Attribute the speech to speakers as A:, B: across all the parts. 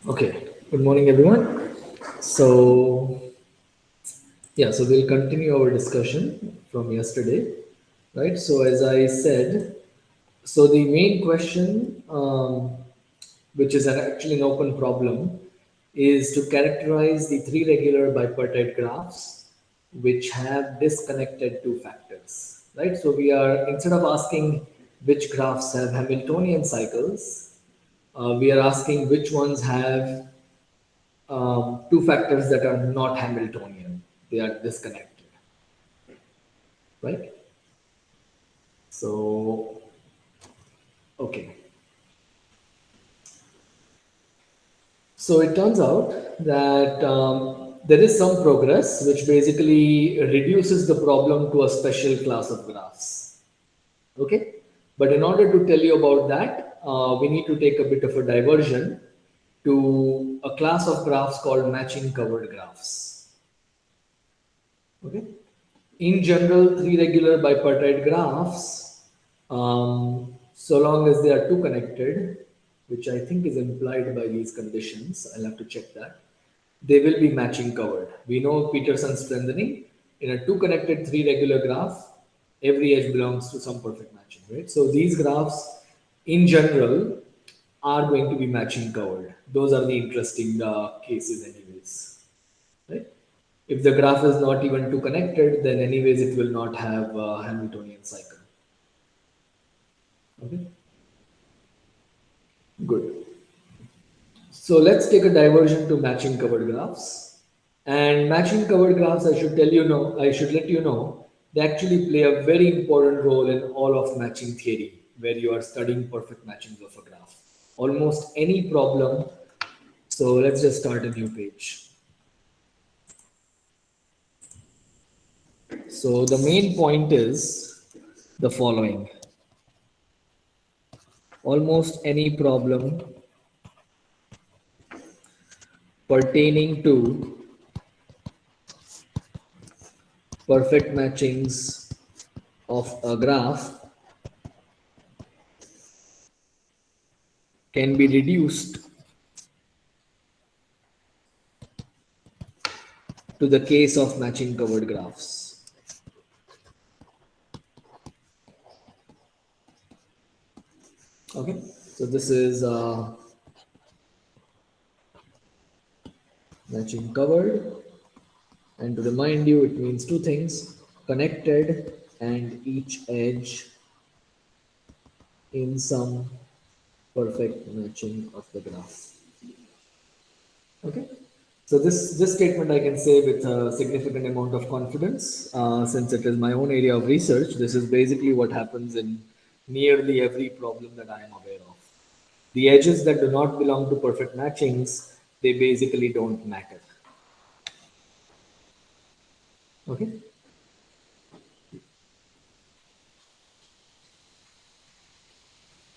A: Okay, good morning, everyone. So, so we'll continue our discussion from yesterday, right? So, as I said, so the main question, which is actually an open problem, is to characterize the three regular bipartite graphs which have disconnected two factors, right? So, we are instead of asking which graphs have Hamiltonian cycles, we are asking which ones have two factors that are not Hamiltonian. They are disconnected, right? So, okay. So it turns out that there is some progress which basically reduces the problem to a special class of graphs. Okay. But in order to tell you about that, we need to take a bit of a diversion to a class of graphs called matching covered graphs. Okay. In general, three regular bipartite graphs, so long as they are two connected, which I think is implied by these conditions, I'll have to check that, they will be matching covered. We know Peterson's strengthening. In a two connected three regular graph, every edge belongs to some perfect matching, right? So these graphs, in general, are going to be matching covered. Those are the interesting cases, anyways, right? If the graph is not even two connected, then anyways it will not have a Hamiltonian cycle. Okay, good. So let's take a diversion to matching covered graphs. And matching covered graphs, I should let you know, they actually play a very important role in all of matching theory, where you are studying perfect matchings of a graph. Almost any problem. So let's just start a new page. So the main point is the following. Almost any problem pertaining to perfect matchings of a graph can be reduced to the case of matching covered graphs. Okay, so this is matching covered, and to remind you, it means two things: connected and each edge in some perfect matching of the graph. Okay. So this statement I can say with a significant amount of confidence, since it is my own area of research. This is basically what happens in nearly every problem that I am aware of. The edges that do not belong to perfect matchings, they basically don't matter. Okay.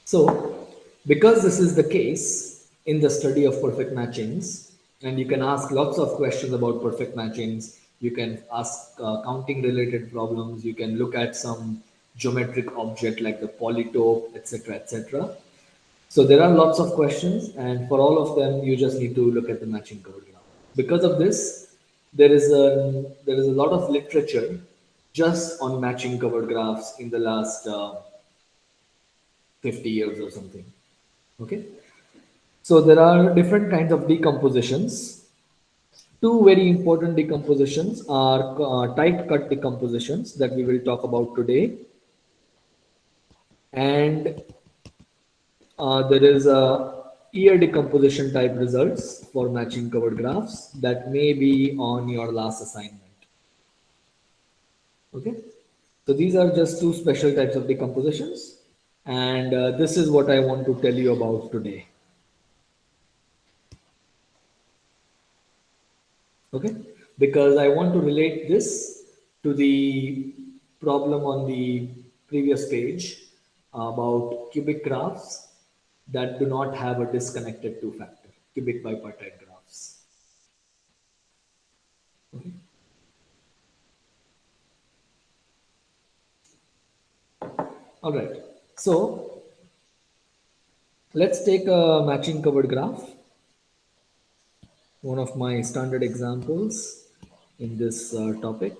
A: So, because this is the case in the study of perfect matchings, and you can ask lots of questions about perfect matchings, you can ask counting related problems, you can look at some geometric object like the polytope, etc., etc. So there are lots of questions, and for all of them, you just need to look at the matching cover graph. Because of this, there is a lot of literature just on matching covered graphs in the last 50 years or something. Okay. So there are different kinds of decompositions. Two very important decompositions are tight cut decompositions that we will talk about today. And there is a ear decomposition type results for matching covered graphs that may be on your last assignment. Okay. So these are just two special types of decompositions. And this is what I want to tell you about today. Okay, because I want to relate this to the problem on the previous page about cubic graphs that do not have a disconnected two factor, cubic bipartite graphs. Okay. All right, so let's take a matching covered graph. one of my standard examples in this topic.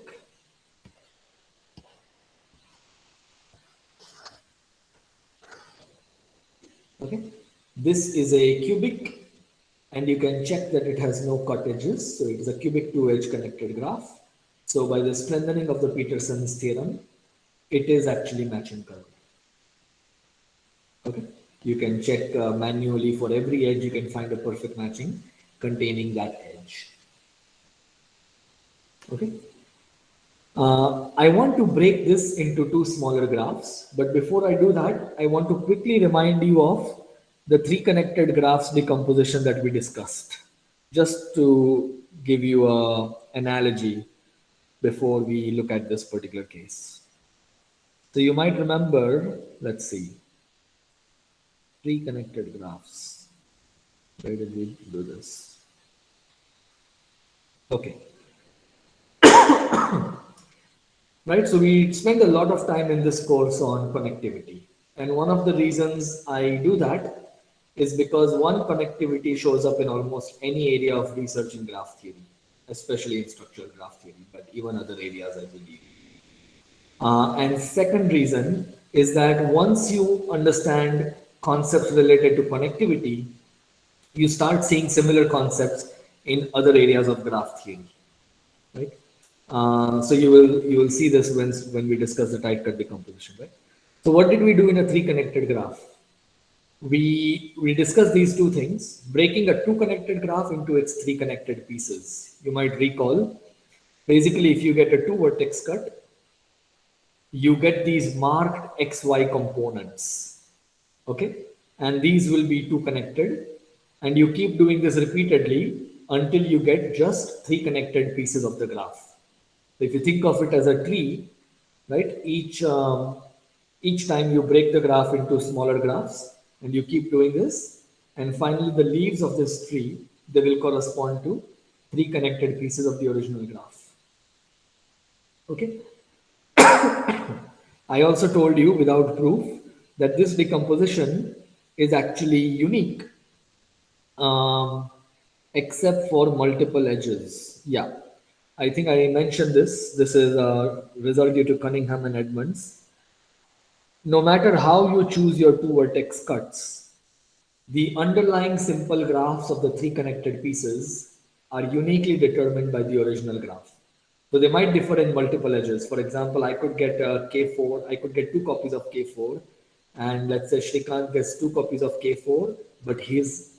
A: Okay, this is a cubic, and you can check that it has no cut edges, so it is a cubic two-edge connected graph. So by the strengthening of the Peterson's theorem, it is actually matching curve. Okay, you can check manually for every edge, you can find a perfect matching containing that edge. Okay. I want to break this into two smaller graphs, but before I do that, I want to quickly remind you of the three connected graphs decomposition that we discussed, just to give you a analogy before we look at this particular case. So you might remember, let's see, three connected graphs. Where did we do this? Okay. Right, so we spend a lot of time in this course on connectivity. And one of the reasons I do that is because one, connectivity shows up in almost any area of research in graph theory, especially in structural graph theory, but even other areas, I believe. And second reason is that once you understand concepts related to connectivity, you start seeing similar concepts in other areas of graph theory, right? So you will see this when we discuss the tight cut decomposition, right? So what did we do in a three connected graph? We discussed these two things, breaking a two connected graph into its three connected pieces. You might recall, basically, if you get a two vertex cut, you get these marked XY components. Okay, and these will be two connected, and you keep doing this repeatedly until you get just three connected pieces of the graph. If you think of it as a tree, right? Each time you break the graph into smaller graphs, and you keep doing this, and finally the leaves of this tree, they will correspond to three connected pieces of the original graph. Okay. I also told you without proof that this decomposition is actually unique, um, except for multiple edges. Yeah, I think I mentioned this. This is a result due to Cunningham and Edmonds. No matter how you choose your two vertex cuts, the underlying simple graphs of the three connected pieces are uniquely determined by the original graph. So they might differ in multiple edges. For example, I could get K4, I could get two copies of K4, and let's say Shrikant gets two copies of K4, but his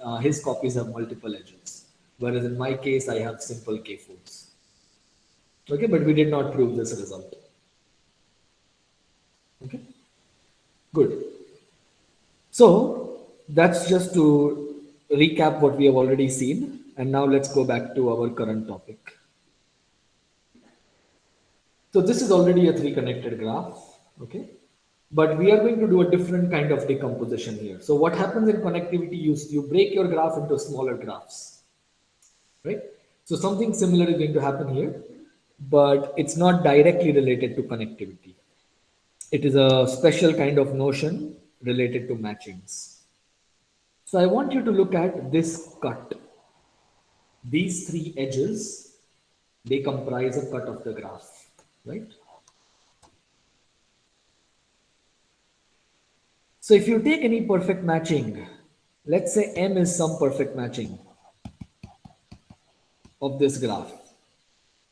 A: copies have multiple edges. Whereas in my case, I have simple K4s. Okay, but we did not prove this result. Okay, good. So that's just to recap what we have already seen. And now let's go back to our current topic. So this is already a three connected graph. Okay. But we are going to do a different kind of decomposition here. So what happens in connectivity, you break your graph into smaller graphs, right? So something similar is going to happen here, but it's not directly related to connectivity. It is a special kind of notion related to matchings. So I want you to look at this cut. These three edges, they comprise a cut of the graph, right? So if you take any perfect matching, let's say M is some perfect matching of this graph.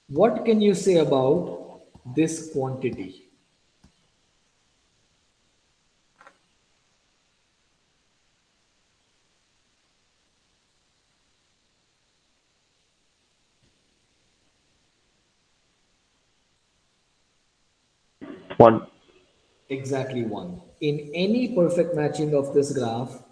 A: What can you say about this quantity?
B: One.
A: Exactly one. In any perfect matching of this graph,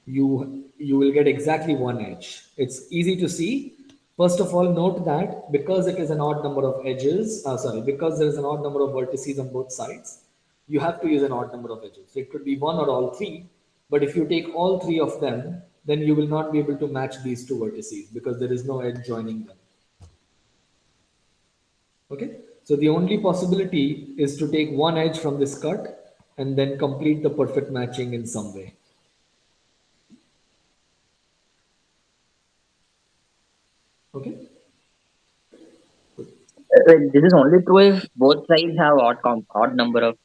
A: you will get exactly one edge. It's easy to see. First of all, note that because it is an odd number of edges, because there is an odd number of vertices on both sides, you have to use an odd number of edges. It could be one or all three, but if you take all three of them, then you will not be able to match these two vertices because there is no edge joining them. Okay, so the only possibility is to take one edge from this cut and then complete the perfect matching in some way. Okay.
C: This is only true if both sides have odd number of.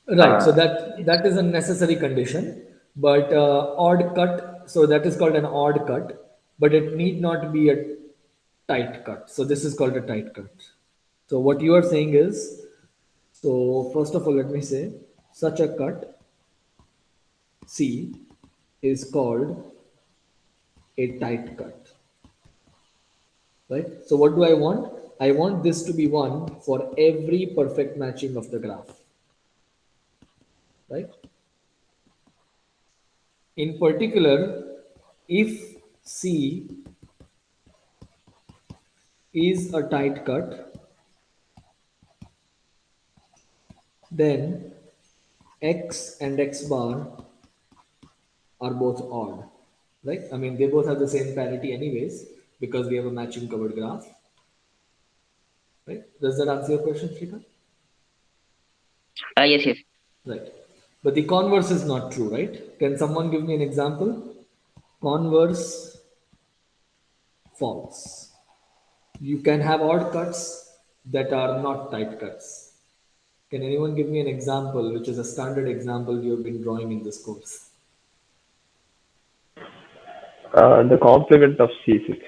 A: Right. So
C: Uh,
A: that is a necessary condition, but odd cut. So that is called an odd cut, but it need not be a tight cut. So this is called a tight cut. So what you are saying is, so first of all, let me say, such a cut C is called a tight cut. Right. So what do I want? I want this to be one for every perfect matching of the graph. Right. In particular, if C is a tight cut, then X and X bar are both odd, right? I mean, they both have the same parity anyways because we have a matching covered graph, right? Does that answer your question, Shrikant?
C: yes, yes.
A: Right. But the converse is not true, right? Can someone give me an example? Converse false. You can have odd cuts that are not tight cuts. Can anyone give me an example, which is a standard example you have been drawing in this course?
B: The complement of C6.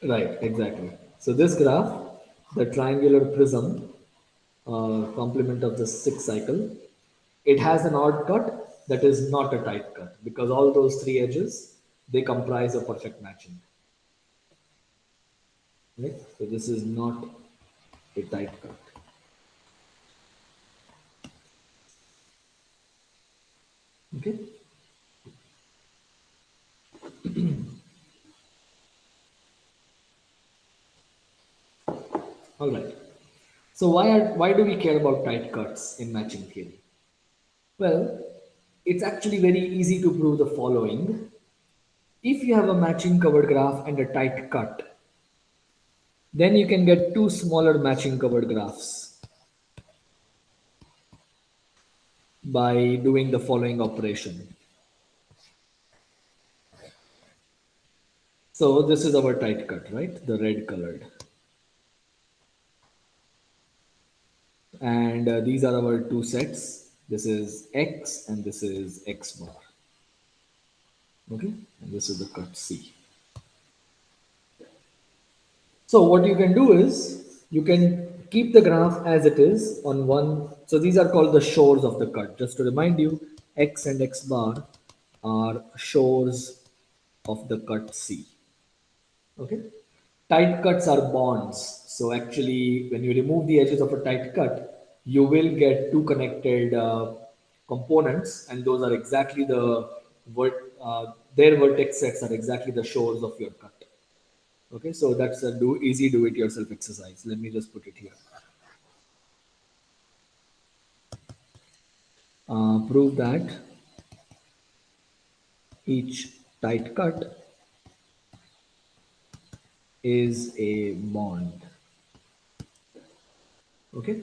A: Right, exactly. So this graph, the triangular prism, complement of the sixth cycle, it has an odd cut that is not a tight cut because all those three edges they comprise a perfect matching. Right? So this is not a tight cut. Okay. All right. So why do we care about tight cuts in matching theory? Well, it's actually very easy to prove the following. If you have a matching covered graph and a tight cut, then you can get two smaller matching covered graphs by doing the following operation. So this is our tight cut, right? The red colored. And these are our two sets. This is X and this is X bar. Okay. And this is the cut C. So what you can do is you can keep the graph as it is on one. So these are called the shores of the cut. Just to remind you, X and X bar are shores of the cut C. Okay. Tight cuts are bonds. So actually, when you remove the edges of a tight cut, you will get two connected components, and those are exactly their vertex sets are exactly the shores of your cut. Okay, so that's a easy do-it-yourself exercise. Let me just put it here. Prove that each tight cut is a bond. Okay.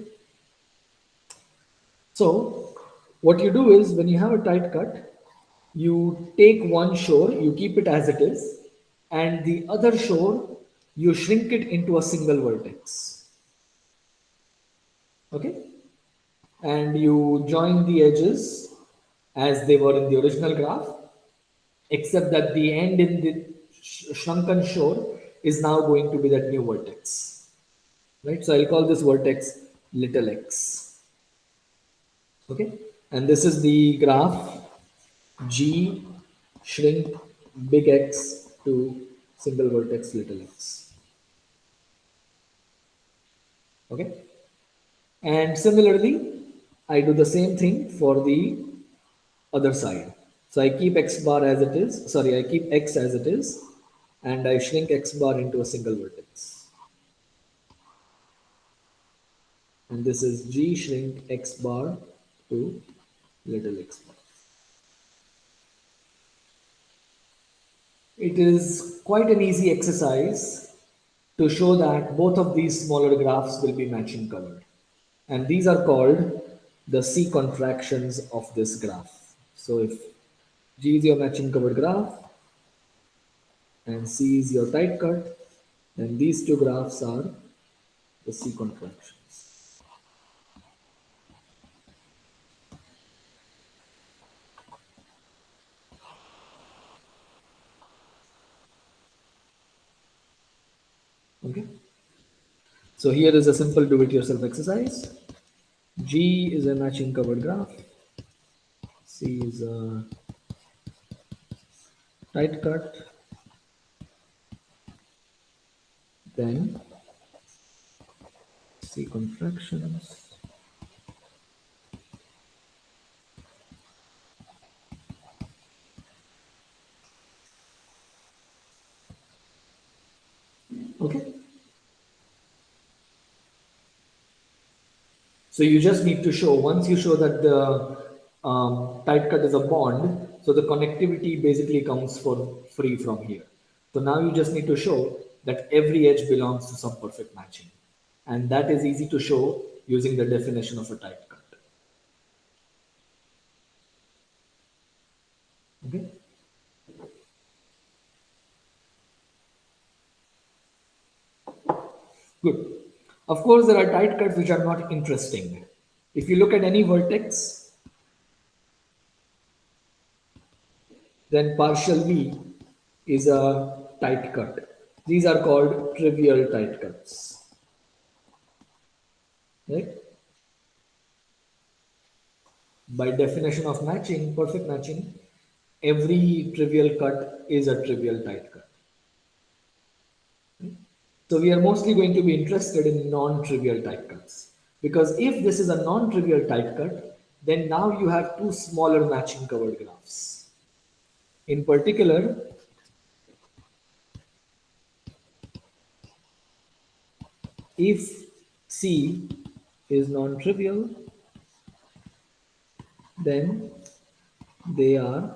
A: So what you do is when you have a tight cut, you take one shore, you keep it as it is, and the other shore, you shrink it into a single vertex. Okay. And you join the edges as they were in the original graph, except that the end in the shrunken shore is now going to be that new vertex, right? So I'll call this vertex little x. Okay. And this is the graph G shrink big X to single vertex little x. Okay. And similarly, I do the same thing for the other side. So I keep X bar as it is, sorry, I keep X as it is, and I shrink X bar into a single vertex. And this is G shrink X bar to little x bar. It is quite an easy exercise to show that both of these smaller graphs will be matching colored. And these are called the C contractions of this graph. So if G is your matching covered graph and C is your tight cut, And these two graphs are the C contractions. Okay. So here is a simple do-it-yourself exercise. G is a matching covered graph. C is a tight cut. Then C contractions. Okay. So you just need to show, once you show that the tight cut is a bond, so the connectivity basically comes for free from here. So now you just need to show that every edge belongs to some perfect matching. And that is easy to show using the definition of a tight cut. Okay. Good. Of course, there are tight cuts which are not interesting. If you look at any vertex, then partial V is a tight cut. These are called trivial tight cuts. Right? By definition of matching, perfect matching, every trivial cut is a trivial tight cut. So we are mostly going to be interested in non-trivial tight cuts. Because if this is a non-trivial tight cut, then now you have two smaller matching covered graphs. In particular, if C is non-trivial, then they are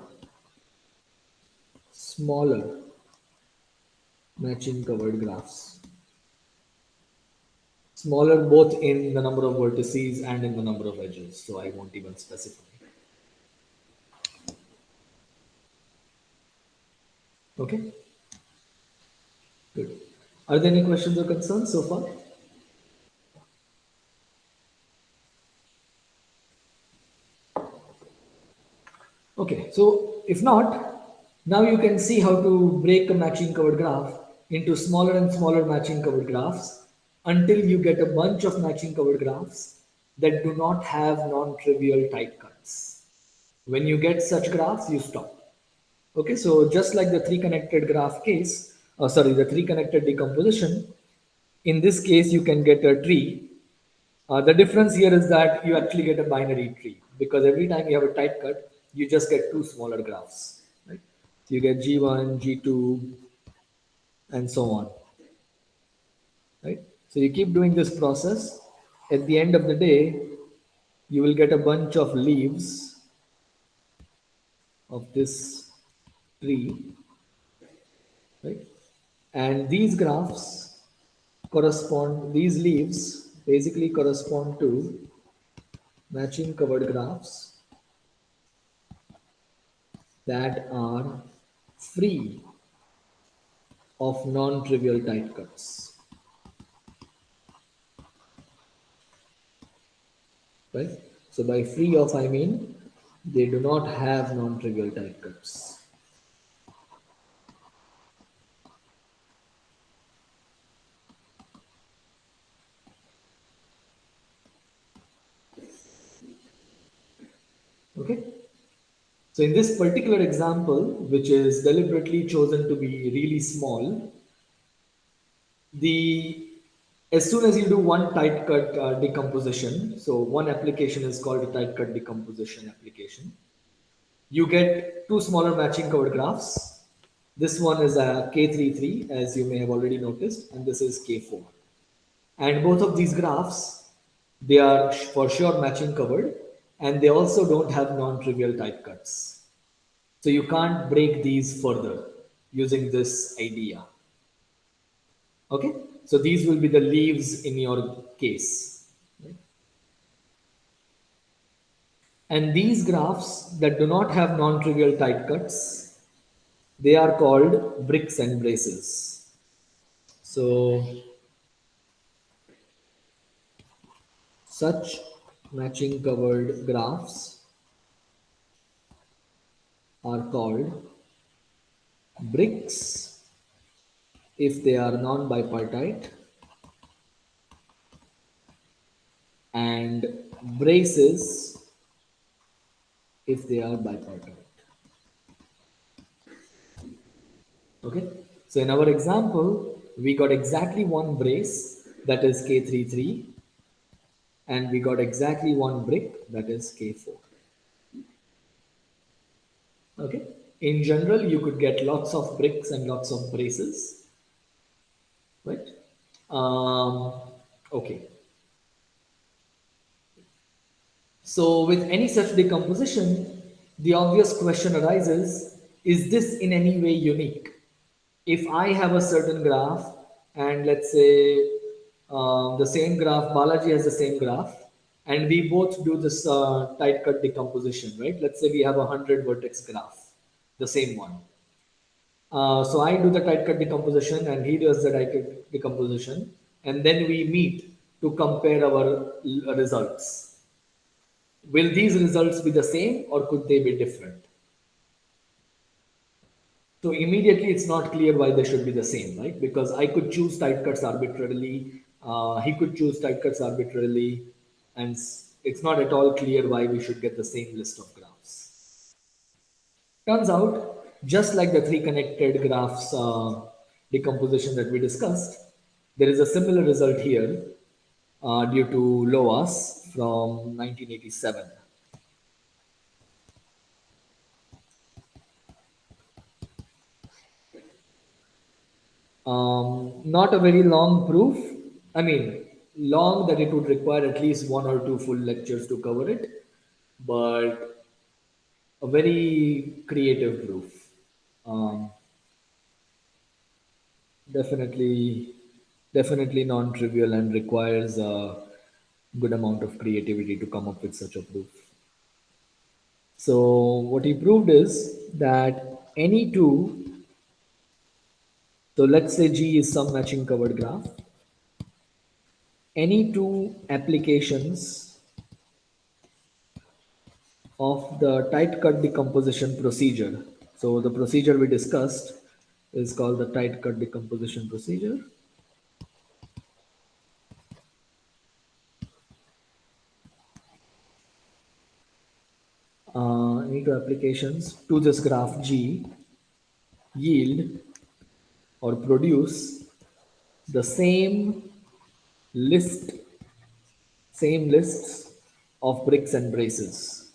A: smaller matching covered graphs. Smaller both in the number of vertices and in the number of edges, so I won't even specify. Okay? Good. Are there any questions or concerns so far? Okay, so if not, now you can see how to break a matching covered graph into smaller and smaller matching covered graphs until you get a bunch of matching covered graphs that do not have non-trivial tight cuts. When you get such graphs, you stop. Okay, so just like the three connected graph case, the three connected decomposition, in this case, you can get a tree. The difference here is that you actually get a binary tree because every time you have a tight cut, you just get two smaller graphs. Right? So you get G1, G2, and so on. Right? So you keep doing this process. At the end of the day, you will get a bunch of leaves of this tree. Right? And these graphs correspond, these leaves basically correspond to matching covered graphs that are free of non-trivial tight cuts. Right? So by free of, I mean they do not have non-trivial tight cuts. Okay? So in this particular example, which is deliberately chosen to be really small, the as soon as you do one tight cut decomposition, so one application is called a tight cut decomposition application, you get two smaller matching covered graphs. This one is a K33, as you may have already noticed, and this is K4. And both of these graphs, they are for sure matching covered, and they also don't have non-trivial tight cuts. So you can't break these further using this idea. Okay, so these will be the leaves in your case. Right? And these graphs that do not have non-trivial tight cuts, they are called bricks and braces. So such matching covered graphs are called bricks if they are non-bipartite and braces if they are bipartite. Okay, so in our example, we got exactly one brace that is K33 and we got exactly one brick that is K4. Okay, in general, you could get lots of bricks and lots of braces, right? Um, okay, so with any such decomposition, the obvious question arises, is this in any way unique? If I have a certain graph and let's say the same graph, Balaji has the same graph, and we both do this tight cut decomposition, right? Let's say we have a 100 vertex graph, the same one. So I do the tight cut decomposition and he does the tight cut decomposition, and then we meet to compare our results. Will these results be the same or could they be different? So immediately it's not clear why they should be the same, right? Because I could choose tight cuts arbitrarily, he could choose tight cuts arbitrarily, and it's not at all clear why we should get the same list of graphs. Turns out, just like the three connected graphs decomposition that we discussed, there is a similar result here due to Loas from 1987. Not a very long proof. I mean, long that it would require at least one or two full lectures to cover it, but a very creative proof. Um, definitely, definitely non-trivial and requires a good amount of creativity to come up with such a proof. So what he proved is that any two, so let's say G is some matching covered graph, any two applications of the tight cut decomposition procedure. So the procedure we discussed is called the tight cut decomposition procedure. Any two applications to this graph G yield or produce the list, same lists of bricks and braces,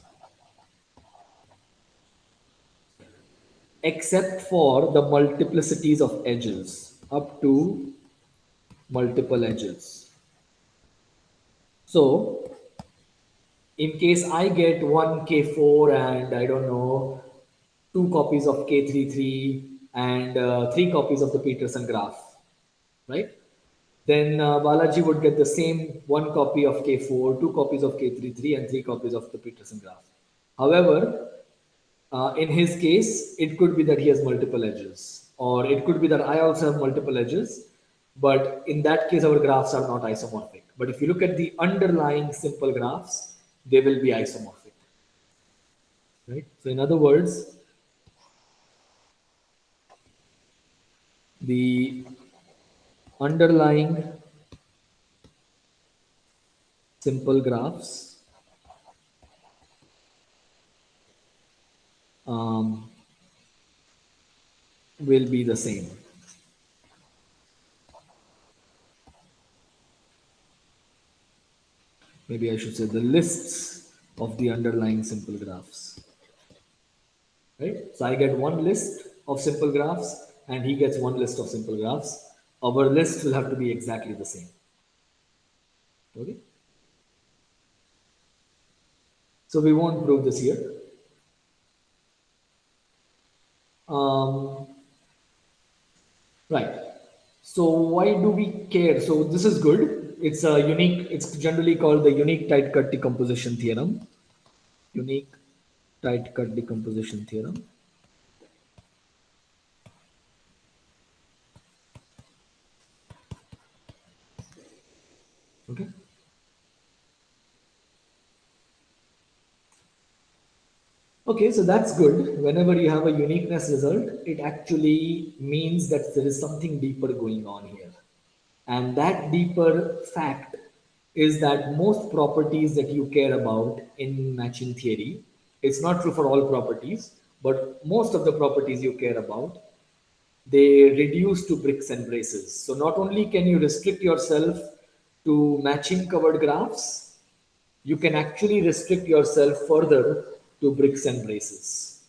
A: except for the multiplicities of edges up to multiple edges. So in case I get one K4 and I don't know, two copies of K33 and three copies of the Peterson graph, right? Then Balaji would get the same one copy of K4, two copies of K33 and three copies of the Peterson graph. However, in his case, it could be that he has multiple edges, or it could be that I also have multiple edges, but in that case, our graphs are not isomorphic. But if you look at the underlying simple graphs, they will be isomorphic, right? So, in other words, the underlying simple graphs um, will be the same. Maybe I should say the lists of the underlying simple graphs, right? So I get one list of simple graphs and he gets one list of simple graphs. Our list will have to be exactly the same. Okay. So we won't prove this here. Um, right. So why do we care? So this is good. It's a unique, it's generally called the unique tight cut decomposition theorem. Unique tight cut decomposition theorem. Okay, so that's good. Whenever you have a uniqueness result, it actually means that there is something deeper going on here. And that deeper fact is that most properties that you care about in matching theory, it's not true for all properties, but most of the properties you care about, they reduce to bricks and braces. So not only can you restrict yourself to matching covered graphs, you can actually restrict yourself further to bricks and braces.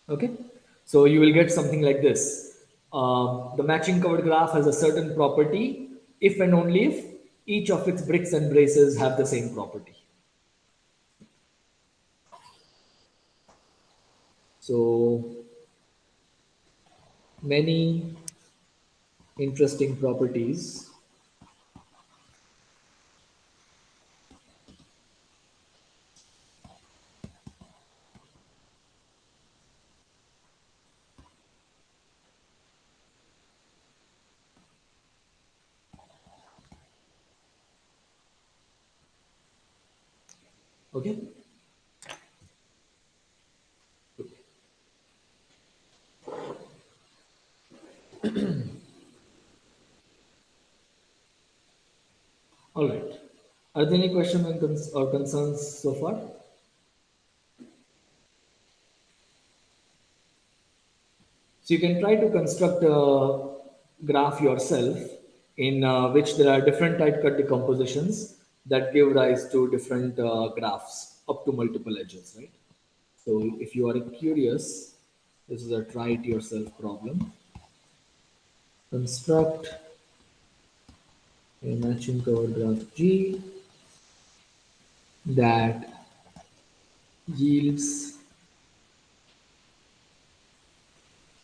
A: Okay, so you will get something like this. The matching covered graph has a certain property if and only if each of its bricks and braces have the same property. So many interesting properties. Okay. All right. Are there any questions or concerns so far? So you can try to construct a graph yourself in which there are different tight cut decompositions that give rise to different graphs up to multiple edges, right? So if you are curious, this is a try it yourself problem. Construct a matching cover graph G that yields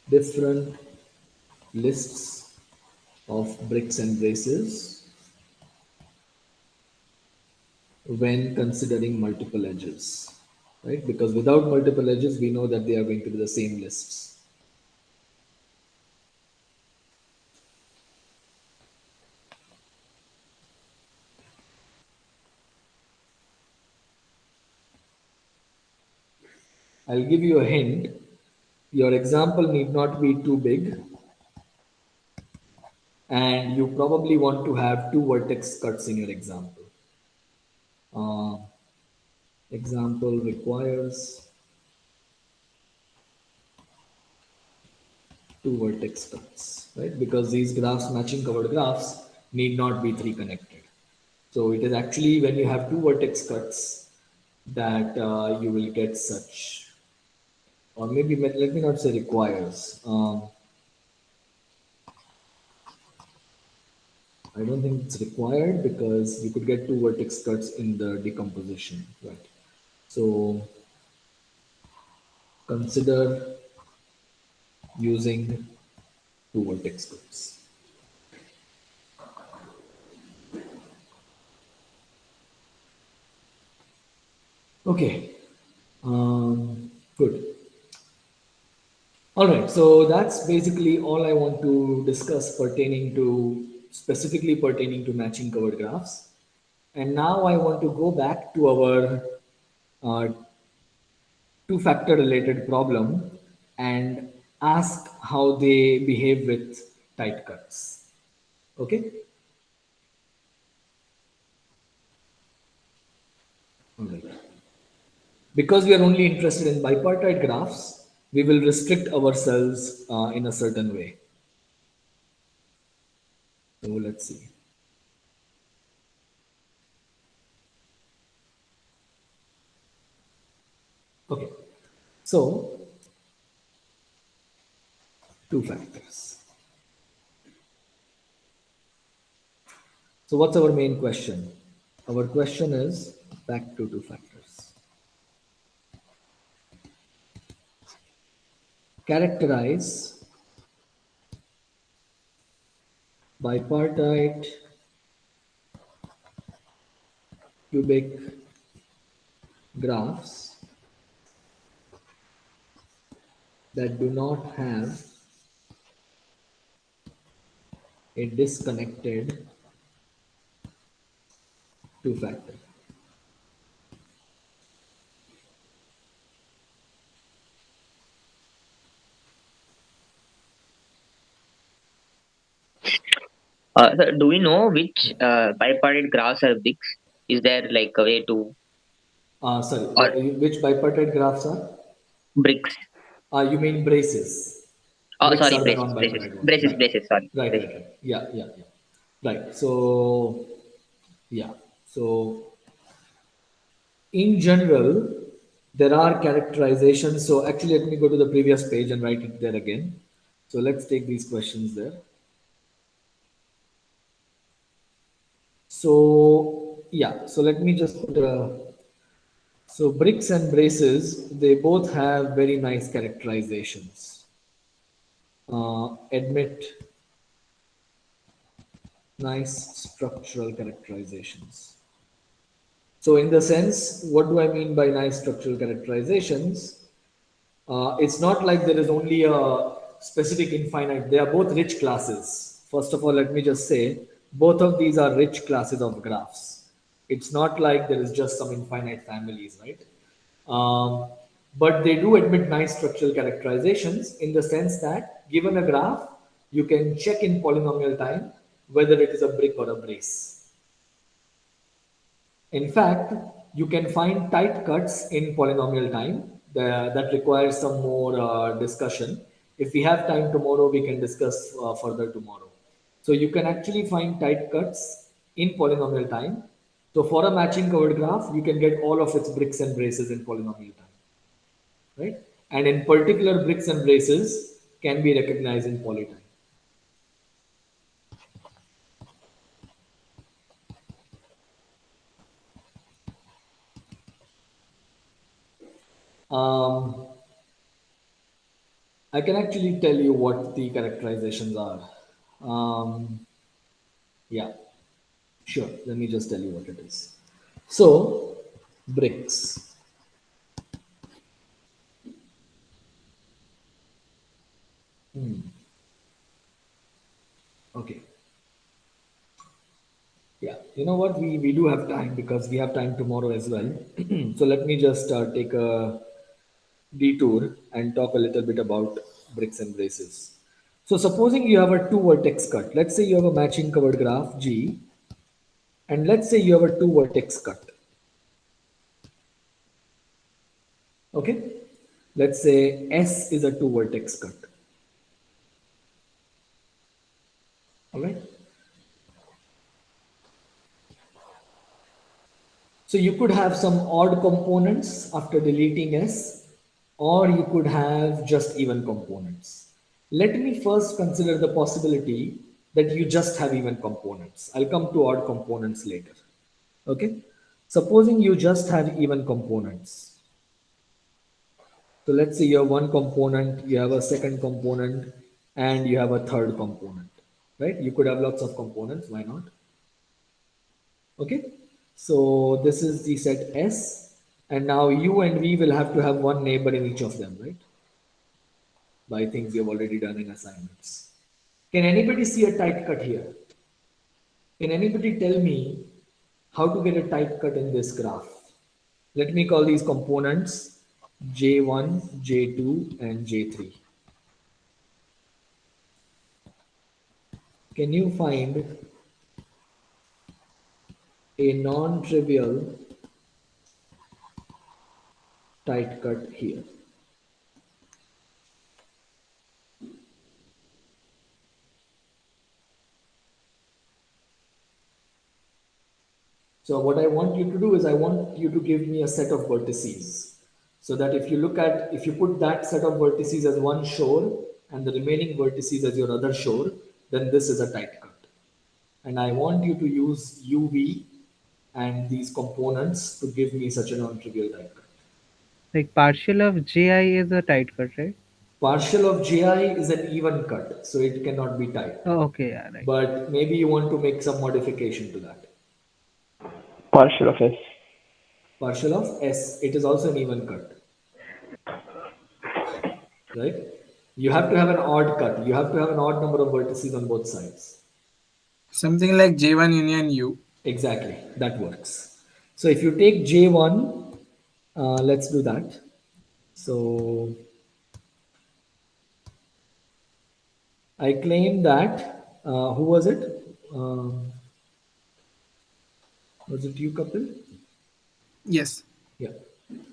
A: different lists of bricks and braces when considering multiple edges, right? Because without multiple edges, we know that they are going to be the same lists. I'll give you a hint. Your example need not be too big, and you probably want to have two vertex cuts in your example. Uh, Example requires two vertex cuts, right? Because these graphs, matching covered graphs, need not be three connected. So it is actually when you have two vertex cuts that you will get such, or maybe let me not say requires. I don't think it's required because you could get two vertex cuts in the decomposition, right? So consider using two vertex cuts. Okay, good. All right, so that's basically all I want to discuss pertaining to specifically pertaining to matching covered graphs. And now I want to go back to our uh, two-factor related problem and ask how they behave with tight cuts. Okay? All right. Because we are only interested in bipartite graphs, we will restrict ourselves in a certain way. So let's see. Okay. So two factors. So what's our main question? Our question is back to two factors. Characterize bipartite cubic graphs that do not have a disconnected two factor.
C: So do we know which bipartite graphs are bricks? Is there like a way to
A: Sorry,
C: or
A: which bipartite graphs are?
C: bricks?
A: You mean braces?
C: Oh,
A: Bricks
C: sorry,
A: are the
C: braces, braces,
A: non-bipartite ones,
C: braces,
A: right?
C: braces. Sorry,
A: Right,
C: braces.
A: right, right. Yeah, yeah, yeah. Right. So, yeah. So, in general, there are characterizations. So, actually, let me go to the previous page and write it there again. So, let's take these questions there. So, yeah. So, let me just put a. So, bricks and braces, they both have very nice characterizations. Admit nice structural characterizations. So, in the sense, what do I mean by nice structural characterizations? It's not like there is only a specific infinite. They are both rich classes. First of all, let me just say both of these are rich classes of graphs. It's not like there is just some infinite families, right? Um, but they do admit nice structural characterizations in the sense that given a graph, you can check in polynomial time whether it is a brick or a brace. In fact, you can find tight cuts in polynomial time that requires some more discussion. If we have time tomorrow, we can discuss further tomorrow. So you can actually find tight cuts in polynomial time. So for a matching covered graph, you can get all of its bricks and braces in polynomial time, right? And in particular, bricks and braces can be recognized in polytime. Um, I can actually tell you what the characterizations are. Um, yeah, sure. Let me just tell you what it is. So, bricks. Okay. Yeah. You know what? We do have time because we have time tomorrow as well. So, let me just take a detour and talk a little bit about bricks and braces. So, supposing you have a two vertex cut, let's say you have a matching covered graph G, and let's say you have a two vertex cut. Okay. Let's say S is a two vertex cut. All right. So you could have some odd components after deleting S, or you could have just even components. Let me first consider the possibility that you just have even components. I'll come to odd components later. Okay. Supposing you just have even components. So let's say you have one component, you have a second component, and you have a third component, right? You could have lots of components. Why not? Okay, so this is the set S, and now you and we will have to have one neighbor in each of them, right? By things we have already done in assignments. Can anybody see a tight cut here? Can anybody tell me how to get a tight cut in this graph? Let me call these components J1, J2, and J3. Can you find a non-trivial tight cut here? So what I want you to do is I want you to give me a set of vertices. So that if you put that set of vertices as one shore and the remaining vertices as your other shore, then this is a tight cut. And I want you to use UV and these components to give me such a non-trivial tight cut.
D: Like partial of ji is a tight cut, right?
A: Partial of GI is an even cut, so it cannot be tight.
D: Oh, okay, yeah, right.
A: But maybe you want to make some modification to that.
B: Partial of S.
A: Partial of S, it is also an even cut, right? You have to have an odd cut. You have to have an odd number of vertices on both sides.
E: Something like J1 union U.
A: Exactly, that works. So if you take J1, let's do that. So I claim that, who was it? Um, was it you, Kapil?
E: Yes.
A: Yeah.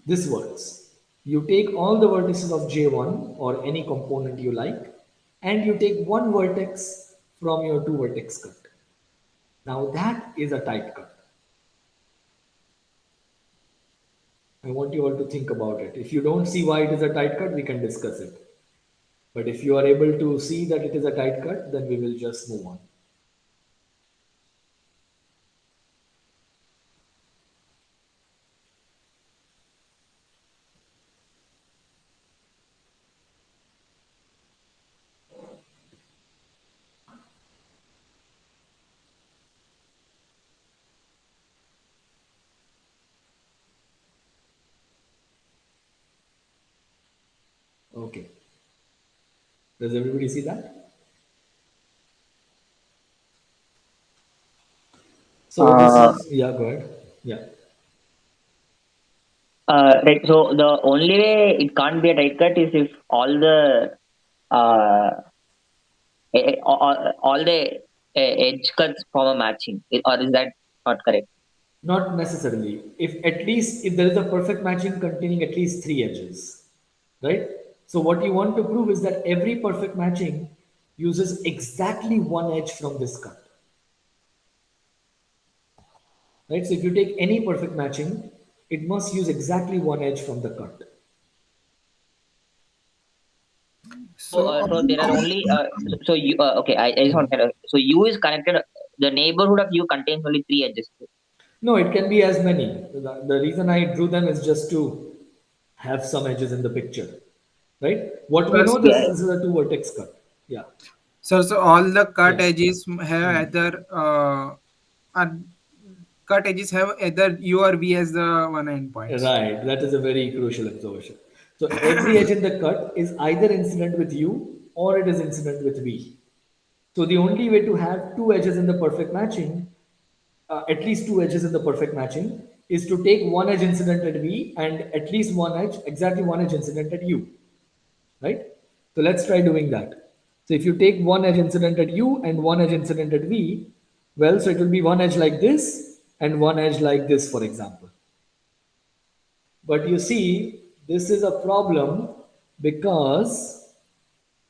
A: This works. You take all the vertices of J1 or any component you like, and you take one vertex from your two vertex cut. Now that is a tight cut. I want you all to think about it. If you don't see why it is a tight cut, we can discuss it. But if you are able to see that it is a tight cut, then we will just move on. Okay. Does everybody see that? So this
C: Uh,
A: is, yeah, go ahead. Yeah.
C: right. So the only way it can't be a tight cut is if uh, all the edge cuts form a matching, or is that not correct?
A: Not necessarily. If at least if there is a perfect matching containing at least three edges, right? So what you want to prove is that every perfect matching uses exactly one edge from this cut, right? So if you take any perfect matching, it must use exactly one edge from the cut.
E: So
C: So there are only so you okay. I just want to so U is connected. The neighborhood of U contains only three edges.
A: No, it can be as many. The reason I drew them is just to have some edges in the picture, right? What we know,
C: Yeah.
A: this is a two vertex cut. Yeah,
E: so all the cut
A: yeah.
E: edges have either are cut edges have either U or V as the one endpoints.
A: Right, that is a very crucial observation. So every edge in the cut is either incident with U or it is incident with V. So the only way to have two edges in the perfect matching, at least two edges in the perfect matching, is to take one edge incident at V and at least one edge, exactly one edge incident at U. Right? So let's try doing that. So if you take one edge incident at U and one edge incident at V, well, so it will be one edge like this and one edge like this, for example. But you see, this is a problem because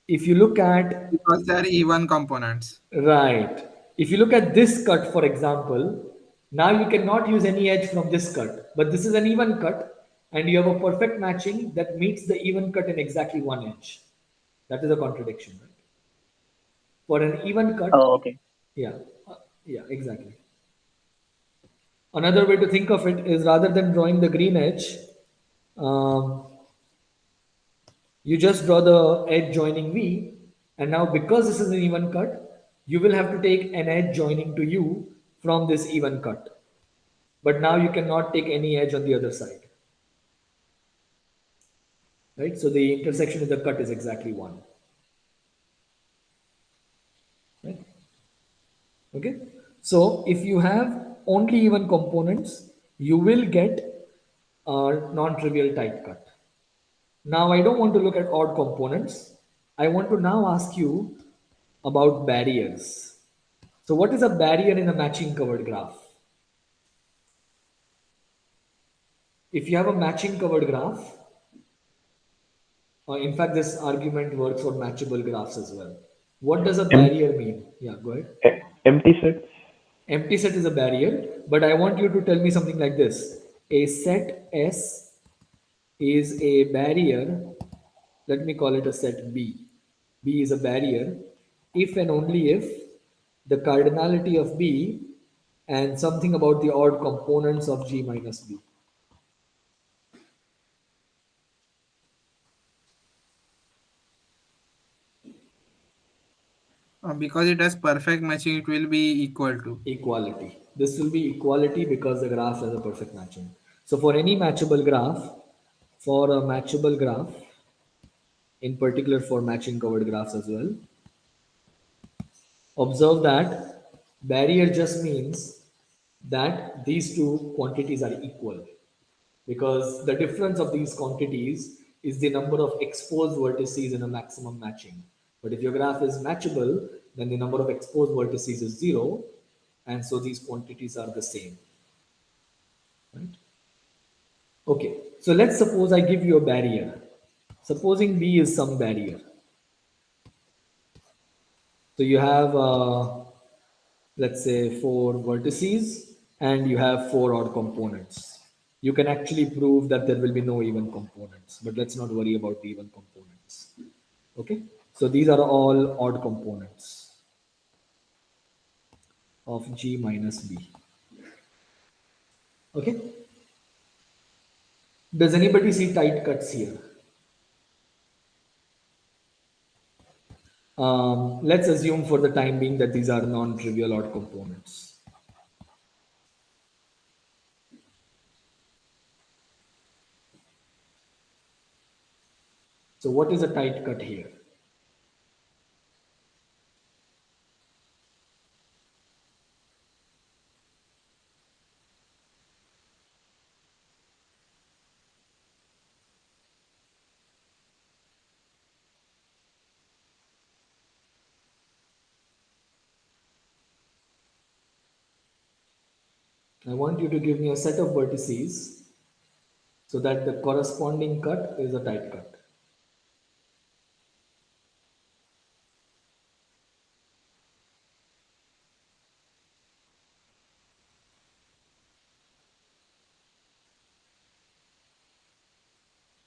A: if you look at,
E: Because they are even components.
A: right, if you look at this cut, for example, now you cannot use any edge from this cut, but this is an even cut and you have a perfect matching that meets the even cut in exactly one edge. That is a contradiction, right? For an even
C: Oh,
A: cut,
C: okay.
A: yeah, yeah, exactly. Another way to think of it is rather than drawing the green edge, um, you just draw the edge joining V, and now because this is an even cut, you will have to take an edge joining to U from this even cut. But now you cannot take any edge on the other side, right? So the intersection of the cut is exactly one, right? Okay. So if you have only even components, you will get a non-trivial tight cut. Now I don't want to look at odd components. I want to now ask you about barriers. So what is a barrier in a matching covered graph? If you have a matching covered graph, in fact, this argument works for matchable graphs as well. What does a
B: Em-
A: barrier mean? Yeah, go ahead.
B: Empty sets.
A: Empty set is a barrier, but I want you to tell me something like this. A set S is a barrier. Let me call it a set B. B is a barrier if and only if the cardinality of B and something about the odd components of G minus B.
E: Because it has perfect matching, it will be equal to.
A: Equality. This will be equality because the graph has a perfect matching. So for any matchable graph, for a matchable graph, in particular for matching covered graphs as well, observe that barrier just means that these two quantities are equal because the difference of these quantities is the number of exposed vertices in a maximum matching. But if your graph is matchable, then the number of exposed vertices is 0, and so these quantities are the same. Right? Okay, so let's suppose I give you a barrier. Supposing B is some barrier. So you have, let's say, 4 vertices and you have 4 odd components. You can actually prove that there will be no even components, but let's not worry about the even components. Okay, so these are all odd components of G minus B. Okay, does anybody see tight cuts here? Let's assume for the time being that these are non-trivial odd components. So what is a tight cut here? I want you to give me a set of vertices so that the corresponding cut is a tight cut.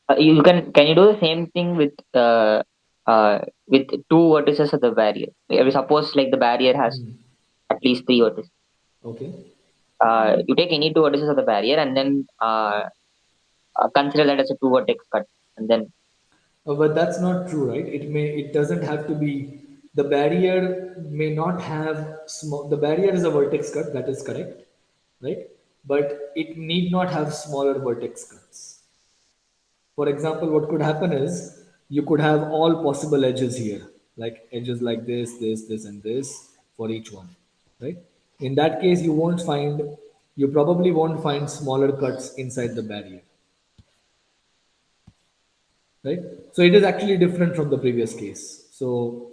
C: Can you do the same thing with two vertices of the barrier? We suppose like the barrier has at least three vertices.
A: Okay.
C: You take any two vertices of the barrier and then consider that as a two vertex cut, and then
A: But that's not true, right? It doesn't have to be, the barrier may not have small, the barrier is a vertex cut, that is correct, right? But it need not have smaller vertex cuts. For example, what could happen is you could have all possible edges here, like edges like this, and this for each one, right? In that case, you probably won't find smaller cuts inside the barrier, right? So it is actually different from the previous case. So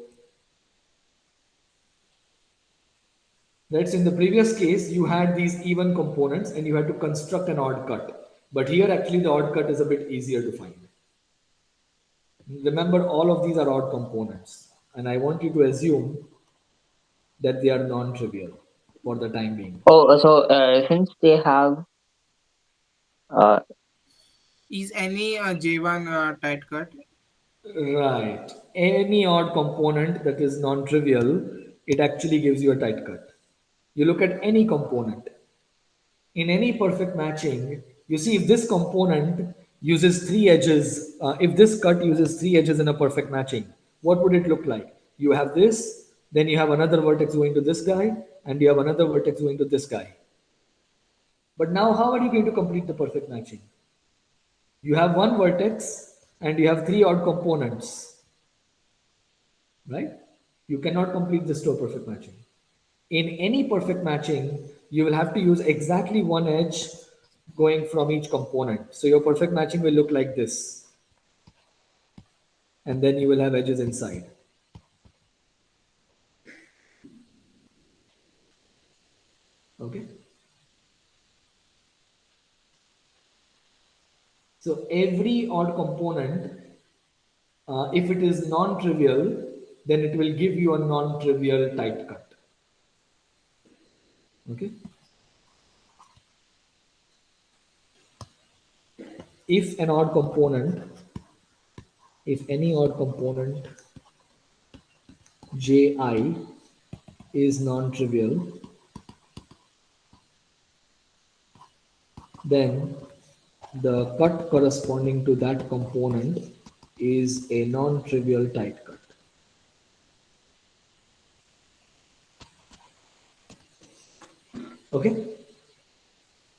A: that's in the previous case, you had these even components and you had to construct an odd cut. But here, actually, the odd cut is a bit easier to find. Remember, all of these are odd components, and I want you to assume that they are non-trivial for the time being.
C: since they have uh,
E: Is any J1 tight cut?
A: Right. Any odd component that is non-trivial, it actually gives you a tight cut. You look at any component. In any perfect matching, you see if this component uses three edges, if this cut uses three edges in a perfect matching, what would it look like? You have this, then you have another vertex going to this guy, and you have another vertex going to this guy. But now, how are you going to complete the perfect matching? You have one vertex and you have three odd components, right? You cannot complete this to a perfect matching. In any perfect matching, you will have to use exactly one edge going from each component. So your perfect matching will look like this. And then you will have edges inside. Okay. So every odd component, if it is non-trivial, then it will give you a non-trivial tight cut. Okay. If an odd component, if any odd component Ji is non-trivial, then the cut corresponding to that component is a non-trivial tight cut. Okay?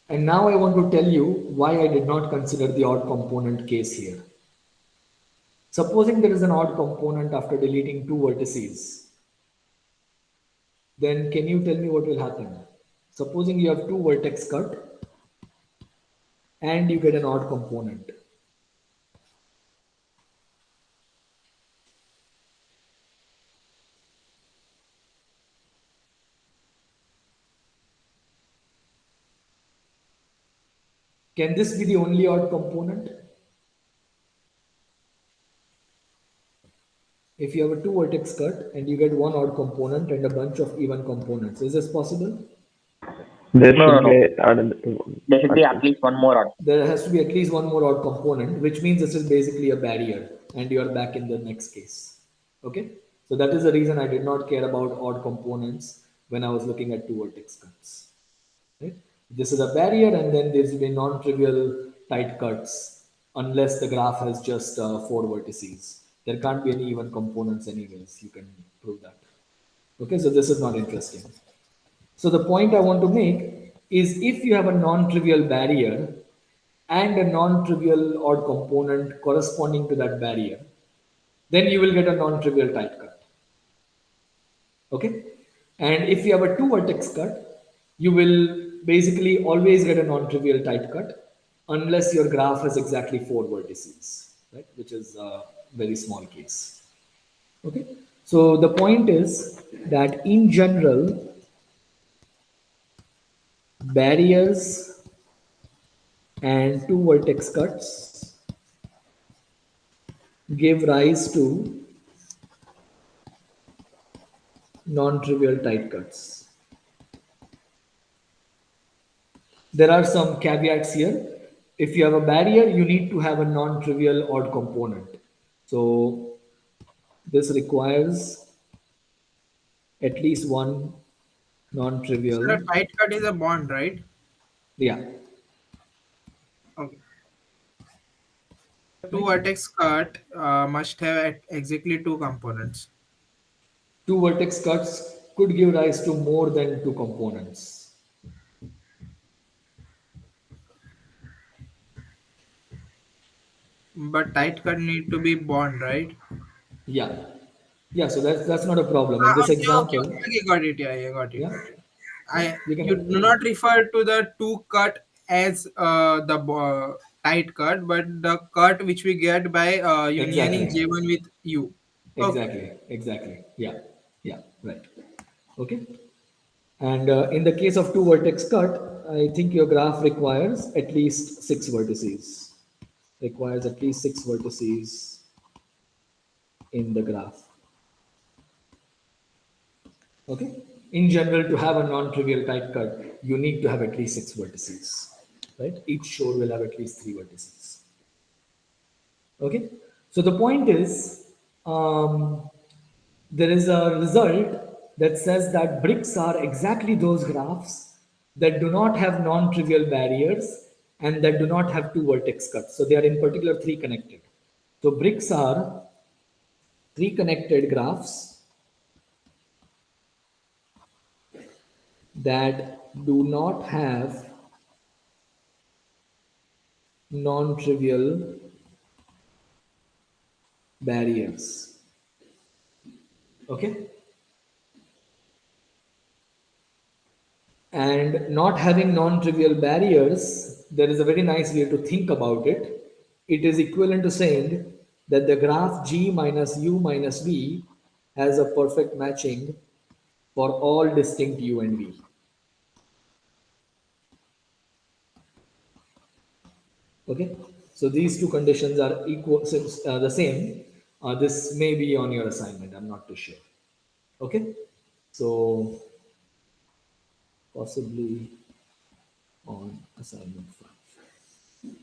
A: And now I want to tell you why I did not consider the odd component case here. Supposing there is an odd component after deleting two vertices, then can you tell me what will happen? Supposing you have two vertex cut and you get an odd component. Can this be the only odd component? If you have a two vertex cut and you get one odd component and a bunch of even components, is this possible?
B: There
C: No,
B: should
C: no,
B: be
C: no.
B: another.
C: There should be at least one more odd.
A: There has to be at least one more odd component, which means this is basically a barrier and you are back in the next case. Okay. So that is the reason I did not care about odd components when I was looking at two vertex cuts. Right? This is a barrier and then there's will be non-trivial tight cuts unless the graph has just four vertices. There can't be any even components anyways. You can prove that. Okay, so this is not interesting. So the point I want to make is if you have a non-trivial barrier and a non-trivial odd component corresponding to that barrier, then you will get a non-trivial tight cut. Okay, and if you have a two vertex cut, you will basically always get a non-trivial tight cut unless your graph has exactly four vertices, right? Which is a very small case. Okay, so the point is that in general, barriers and two vertex cuts give rise to non-trivial tight cuts. There are some caveats here. If you have a barrier, you need to have a non-trivial odd component. So this requires at least one
E: So
A: non-trivial.
E: the tight cut is a bond, right?
A: Yeah,
E: Okay. Two vertex cut must have exactly two components.
A: two vertex cuts could give rise to more than two components.
E: But tight cut need to be bond, right?
A: Yeah, yeah. So that's not a problem. In this
E: Okay,
A: example,
E: okay, got it. Yeah, yeah, got it,
A: yeah,
E: got it.
A: yeah.
E: I
A: You
E: you
A: can
E: do not refer to the two cut as the tight cut, but the cut which we get by unioning
A: exactly.
E: J1 with U. Okay.
A: Exactly. Yeah. Yeah. Right. Okay. And in the case of two vertex cut, I think your graph requires at least six vertices. Requires at least six vertices in the graph. Okay. In general, to have a non-trivial tight cut, you need to have at least six vertices. Right. Each shore will have at least three vertices. Okay. So the point is, there is a result that says that bricks are exactly those graphs that do not have non-trivial barriers and that do not have two vertex cuts. So they are in particular three connected. So bricks are three connected graphs that do not have non-trivial barriers. Okay. And not having non-trivial barriers, there is a very nice way to think about it. It is equivalent to saying that the graph G minus U minus V has a perfect matching for all distinct U and V. Okay, so these two conditions are equal, the same. This may be on your assignment, I'm not too sure. Okay, so possibly on assignment 5.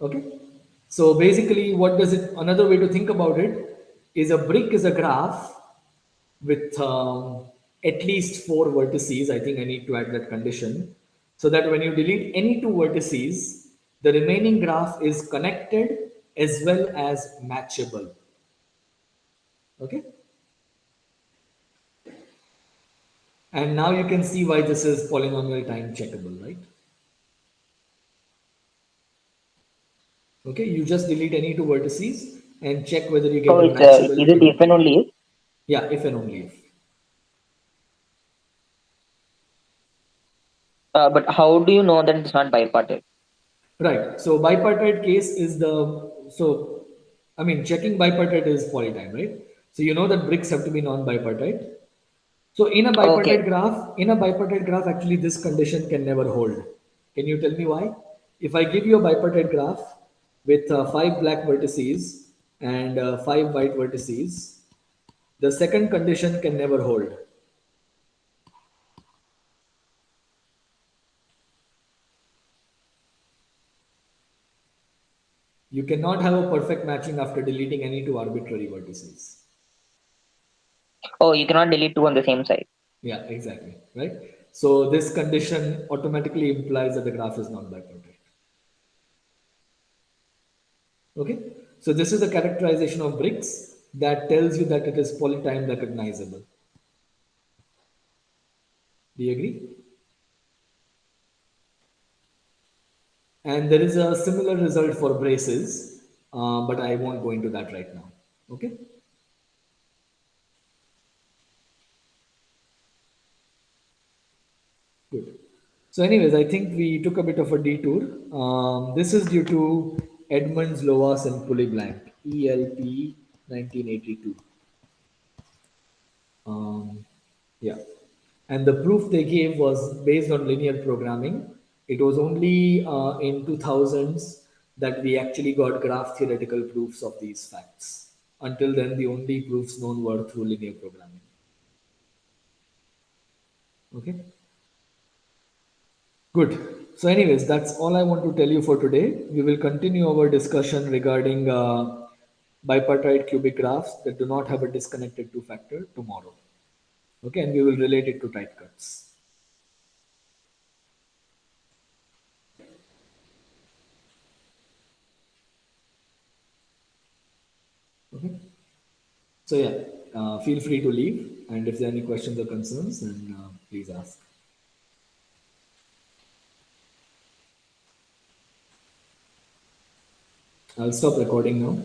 A: Okay, so basically, what does it? Another way to think about it is a brick is a graph with at least four vertices. I think I need to add that condition so that when you delete any two vertices, the remaining graph is connected as well as matchable. Okay, and now you can see why this is polynomial time checkable, right? Okay, you just delete any two vertices and check whether you get
C: So
A: a
C: it's
A: matchable
C: is it if and only if?
A: Yeah, if and only if.
C: But how do you know that it's not bipartite?
A: Right. So bipartite case is I mean checking bipartite is polytime, right? So you know that bricks have to be non-bipartite. So in a bipartite
C: Okay.
A: graph, actually this condition can never hold. Can you tell me why? If I give you a bipartite graph with 5 black vertices and 5 white vertices, the second condition can never hold. You cannot have a perfect matching after deleting any 2 arbitrary vertices.
C: Oh, you cannot delete two on the same side.
A: Yeah, exactly. Right. So this condition automatically implies that the graph is not bipartite. Okay. So this is a characterization of bricks that tells you that it is polytime recognizable. Do you agree? And there is a similar result for braces, but I won't go into that right now. Okay. Good. So, anyways, I think we took a bit of a detour. This is due to Edmonds, Loas, and Pulley-Blank, ELP 1982. Yeah. And the proof they gave was based on linear programming. It was only in 2000s that we actually got graph theoretical proofs of these facts. Until then, the only proofs known were through linear programming. Okay. Good. So, anyways, that's all I want to tell you for today. We will continue our discussion regarding bipartite cubic graphs that do not have a disconnected two factor tomorrow. Okay, and we will relate it to tight cuts. Okay. So yeah, feel free to leave, and if there are any questions or concerns, then please ask. I'll stop recording now.